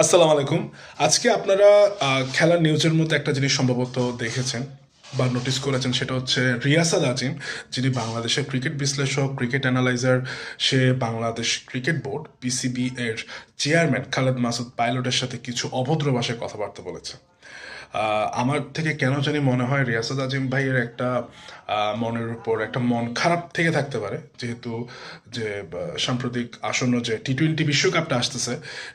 আসসালামু আলাইকুম। আজকে আপনারা খেলার নিউজের মধ্যে একটা জিনিস সম্ভবত দেখেছেন বা নোটিস করেছেন, সেটা হচ্ছে রিয়াসাত আজিম, যিনি বাংলাদেশের ক্রিকেট বিশ্লেষক, ক্রিকেট অ্যানালাইজার। সে বাংলাদেশ ক্রিকেট বোর্ড পিসিবি এর চেয়ারম্যান খালেদ মাসুদ পাইলটের সাথে কিছু অভদ্র ভাষায় কথাবার্তা বলেছে। আমার থেকে কেন জানি মনে হয় রিয়াসাত আজিম ভাইয়ের একটা মনের উপর একটা মন খারাপ থেকে থাকতে পারে, যেহেতু যে সাম্প্রতিক আসন্ন যে টি-20 বিশ্বকাপটা আসতেছে,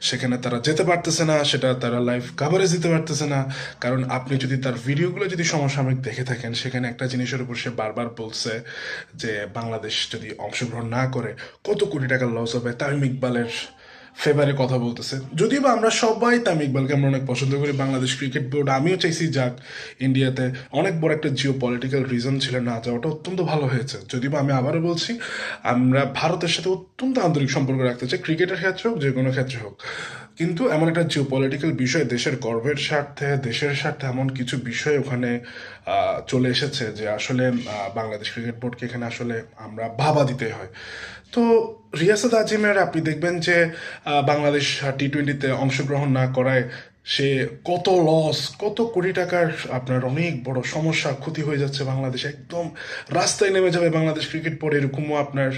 সেখানে তারা যেতে পারতেছে না, সেটা তারা লাইভ কাভারেজ দিতে পারতেছে না। কারণ আপনি যদি তার ভিডিওগুলো যদি সমসাময়িক দেখে থাকেন, সেখানে একটা জিনিসের উপর সে বারবার বলছে যে বাংলাদেশ যদি অংশগ্রহণ না করে কত কোটি টাকা লস হবে। তামিম ইকবালের ফেভারে কথা বলতেছে, যদিও বা আমরা সবাই তামিম ইকবালকে আমরা অনেক পছন্দ করি। বাংলাদেশ ক্রিকেট বোর্ড, আমিও চাইছি যাক ইন্ডিয়াতে। অনেক বড় একটা জিও পলিটিক্যাল রিজন ছিল না যাওয়াটা, অত্যন্ত ভালো হয়েছে। যদিও বা আমি আবারও বলছি, আমরা ভারতের সাথে অত্যন্ত আন্তরিক সম্পর্ক রাখতে চাই, ক্রিকেটের ক্ষেত্রে হোক, যে কোনো ক্ষেত্রে হোক। কিন্তু এমন একটা জিও পলিটিক্যাল বিষয়, দেশের গর্বের স্বার্থে, দেশের স্বার্থে এমন কিছু বিষয় ওখানে চলে এসেছে যে আসলে বাংলাদেশ ক্রিকেট বোর্ডকে এখানে আসলে আমরা ভাবা দিতে হয়। তো রিয়াসাত আজিমের আপনি দেখবেন যে বাংলাদেশ টি-20তে অংশগ্রহণ না করায় সে কত লস, কত কোটি টাকার আপনার অনেক বড় সমস্যা, ক্ষতি হয়ে যাচ্ছে বাংলাদেশ, একদম রাস্তায় নেমে যাবে বাংলাদেশ ক্রিকেট বোর্ড, এরকমও আপনার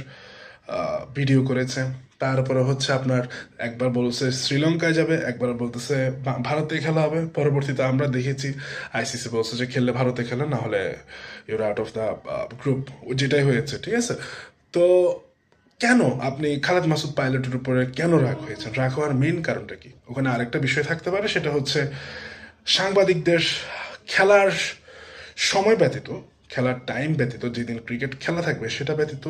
ভিডিও করেছে। তারপরে হচ্ছে আপনার একবার বলছে শ্রীলঙ্কায় যাবে, একবার বলতেছে ভারতে খেলা হবে। পরবর্তীতে আমরা দেখেছি আইসিসি বলছে যে খেললে ভারতে খেলে, না হলে your out of the group, যেটাই হয়েছে। ঠিক আছে, তো কেন আপনি খালেদ মাসুদ পাইলটের উপরে কেন রাগ হয়েছেন? রাগ হওয়ার মেইন কারণটা কি? ওখানে আরেকটা বিষয় থাকতে পারে, সেটা হচ্ছে সাংবাদিকদের খেলার সময় ব্যতীত, খেলার টাইম ব্যতীত, যেদিন ক্রিকেট খেলা থাকবে সেটা ব্যতীত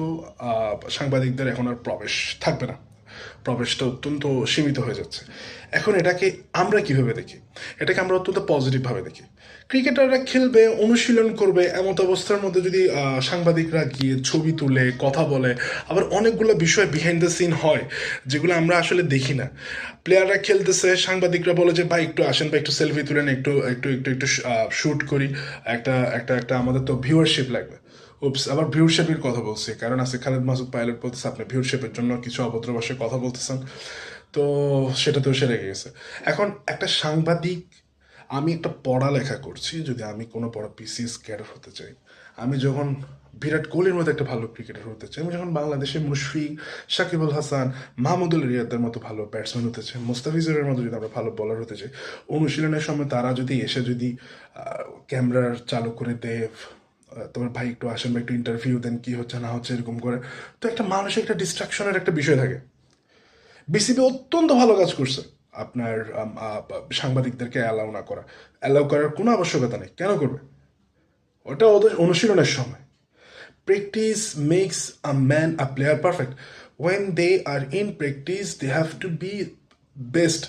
সাংবাদিকদের এখন আর প্রবেশ থাকবে না। প্রবেশটা অত্যন্ত সীমিত হয়ে যাচ্ছে। এখন এটাকে আমরা কিভাবে দেখি? এটাকে আমরা অত্যন্ত পজিটিভভাবে দেখি। ক্রিকেটাররা খেলবে, অনুশীলন করবে, এমত অবস্থার মধ্যে যদি সাংবাদিকরা গিয়ে ছবি তুলে কথা বলে, আবার অনেকগুলো বিষয় বিহাইন্ড দ্য সিন হয় যেগুলো আমরা আসলে দেখি না। প্লেয়াররা খেলতেছে, সাংবাদিকরা বলে যে ভাই একটু আসেন, বা একটু সেলফি তুলেন, একটু একটু একটু একটু শ্যুট করি, একটা একটা একটা আমাদের তো ভিউয়ারশিপ লাগবে। উপস, আবার ভিউরশিপের কথা বলছি, কারণ আছে খালেদ মাসুদ পাইলট বলতেছে আপনি ভিউরশিপের জন্য কিছু অভদ্র ভাষায় কথা বলতেছেন। তো সেটা তো সে রেগে গেছে। এখন একটা সাংবাদিক, আমি একটা পড়ালেখা করছি, যদি আমি কোনো বড় বিসিএস ক্যাডার হতে চাই, আমি যখন বিরাট কোহলির মতো একটা ভালো ক্রিকেটার হতে চাই, আমি যখন বাংলাদেশের মুশফিক, সাকিব আল হাসান, মাহমুদুল রিয়াদের মতো ভালো ব্যাটসম্যান হতে চাই, মুস্তাফিজুরের মতো যদি আমরা ভালো বলার হতে চাই, অনুশীলনের সময় তারা যদি এসে যদি ক্যামেরার চালু করে দেয়, তোমার ভাই একটু আসেন বা একটু ইন্টারভিউ দেন, কি হচ্ছে না হচ্ছে এরকম করে, তো একটা মানসিক একটা ডিস্ট্রাকশনের একটা বিষয় থাকে। বিসিবি অত্যন্ত ভালো কাজ করছে আপনার সাংবাদিকদেরকে অ্যালাউ করার কোনো আবশ্যকতা নেই। কেন করবে? ওটা ওদের অনুশীলনের সময়। Practice makes a man a player perfect. When they are in practice they have to be best.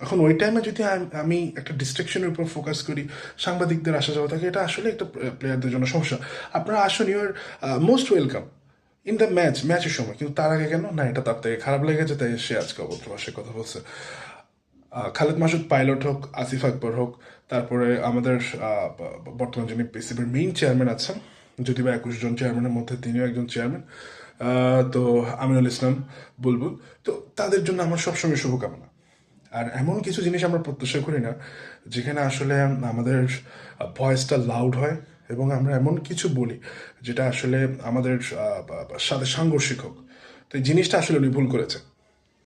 এখন ওই টাইমে যদি আমি একটা ডিস্ট্রাকশনের উপর ফোকাস করি, সাংবাদিকদের আসা যাওয়া থাকে, এটা আসলে একটা প্লেয়ারদের জন্য সমস্যা। আপনারা আসুন, your most welcome in the ম্যাচের সময়, কিন্তু তার আগে কেন না, এটা তার থেকে খারাপ লেগেছে, তাই সে আজকে অভদ্র ভাষায় কথা বলছে। খালেদ মাসুদ পাইলট হোক, আসিফ আকবর হোক, তারপরে আমাদের বর্তমান যিনি পিসিবির মেইন চেয়ারম্যান আছেন, যদিও বা 21 জন চেয়ারম্যানের মধ্যে তিনিও একজন চেয়ারম্যান, তো আমিনুল ইসলাম বুলবুল, তো তাদের জন্য আমার সবসময় শুভকামনা। আর এমন কিছু জিনিস আমরা প্রত্যাশা করি না যেখানে আসলে আমাদের ভয়েসটা লাউড হয় এবং আমরা এমন কিছু বলি যেটা আসলে আমাদের সাথে সাংঘর্ষিক হোক। তো এই জিনিসটা আসলে উনি ভুল করেছে।